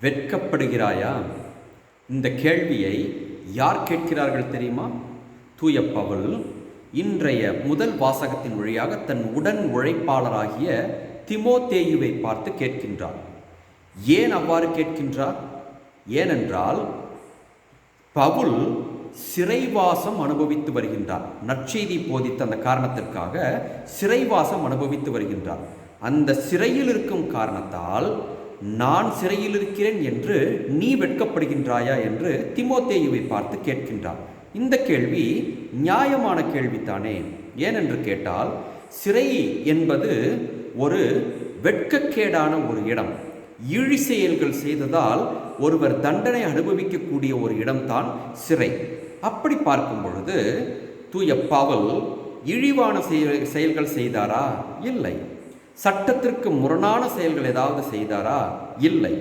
வெட்கப்படுகிறாயா? இந்த கேள்வியை யார் கேட்கிறார்கள் தெரியுமா? தூய பவுல் இன்றைய முதல் வாசகத்தின் வழியாக தன் உடன் உழைப்பாளராகிய திமோத்தேயுவை பார்த்து கேட்கின்றார். ஏன் அவ்வாறு கேட்கின்றார்? ஏனென்றால் பவுல் சிறைவாசம் அனுபவித்து வருகின்றார். நற்செய்தி போதித்த அந்த காரணத்திற்காக சிறைவாசம் அனுபவித்து வருகின்றார். அந்த சிறையில் இருக்கும் காரணத்தால் நான் சிறையில் இருக்கிறேன் என்று நீ வெட்கப்படுகின்றாயா என்று திமோத்தேயுவை பார்த்து கேட்கின்றார். இந்த கேள்வி நியாயமான கேள்வித்தானே. ஏனென்று கேட்டால் சிறை என்பது ஒரு வெட்கக்கேடான ஒரு இடம். இழி செயல்கள் செய்ததால் ஒருவர் தண்டனை அனுபவிக்கக்கூடிய ஒரு இடம்தான் சிறை. அப்படி பார்க்கும் பொழுது தூய பவுல் இழிவான செயல்கள் செய்தாரா? இல்லை. சட்டத்திற்கு முரணான செயல்கள் ஏதாவது செய்தாரா? இல்லை.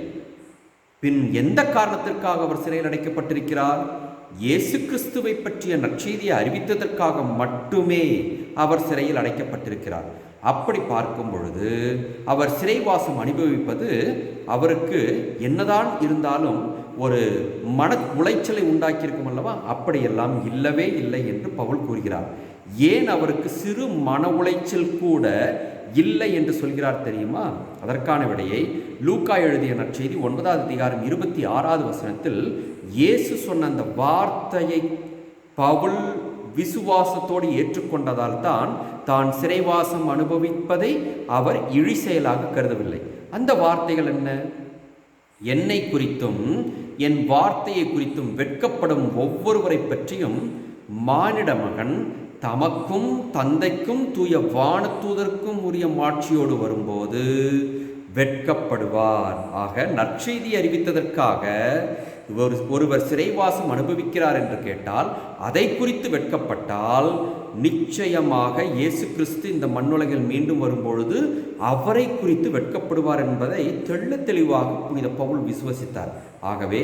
பின் எந்த காரணத்திற்காக அவர் சிறையில் அடைக்கப்பட்டிருக்கிறார்? இயேசு கிறிஸ்துவை பற்றிய நற்செய்தியை அறிவித்ததற்காக மட்டுமே அவர் சிறையில் அடைக்கப்பட்டிருக்கிறார். அப்படி பார்க்கும் பொழுது அவர் சிறைவாசம் அனுபவிப்பது அவருக்கு என்னதான் இருந்தாலும் ஒரு மன உளைச்சலை உண்டாக்கியிருக்கும் அல்லவா? அப்படியெல்லாம் இல்லவே இல்லை என்று பவுல் கூறுகிறார். ஏன் அவருக்கு சிறு மன உளைச்சல் கூட இல்லை என்று சொல்கிறார் தெரியுமா? அதற்கான விடையை லூக்கா எழுதிய நற்செய்தி 9வது அதிகாரம் 26வது வசனத்தில் இயேசு சொன்ன அந்த வார்த்தையை பவுல் விசுவாசத்தோடு ஏற்றுக்கொண்டதால் தான் சிறைவாசம் அனுபவிப்பதை அவர் இழி செயலாக கருதவில்லை. அந்த வார்த்தைகள் என்ன? என்னை குறித்தும் என் வார்த்தையை குறித்தும் வெட்கப்படும் ஒவ்வொருவரை பற்றியும் மானிட மகன் தமக்கும் தந்தைக்கும் தூய வானதூதருக்கும் உரிய மாட்சியோடு வரும்போது வெட்கப்படுவார். ஆக நற்செய்தி அறிவித்ததற்காக ஒருவர் சிறைவாசம் அனுபவிக்கிறார் என்று கேட்டால் அதை குறித்து வெட்கப்பட்டால் நிச்சயமாக இயேசு கிறிஸ்து இந்த மண்ணுலகில் மீண்டும் வரும்பொழுது அவரை குறித்து வெட்கப்படுவார் என்பதை தெள்ள தெளிவாக புனித பவுல் விசுவசித்தார். ஆகவே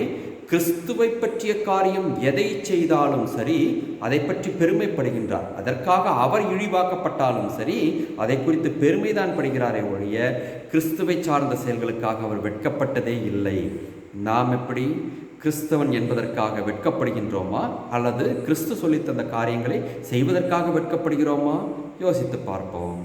கிறிஸ்துவை பற்றிய காரியம் எதை செய்தாலும் சரி அதை பற்றி பெருமைப்படுகின்றார். அதற்காக அவர் இழிவாக்கப்பட்டாலும் சரி அதை குறித்து பெருமைதான் படுகிறாரே ஒழிய கிறிஸ்துவை சார்ந்த செயல்களுக்காக அவர் வெட்கப்பட்டதே இல்லை. நாம் எப்படி கிறிஸ்தவன் என்பதற்காக வெட்கப்படுகின்றோமா, அல்லது கிறிஸ்து சொல்லித்தந்த காரியங்களை செய்வதற்காக வெட்கப்படுகிறோமா? யோசித்து பார்ப்போம்.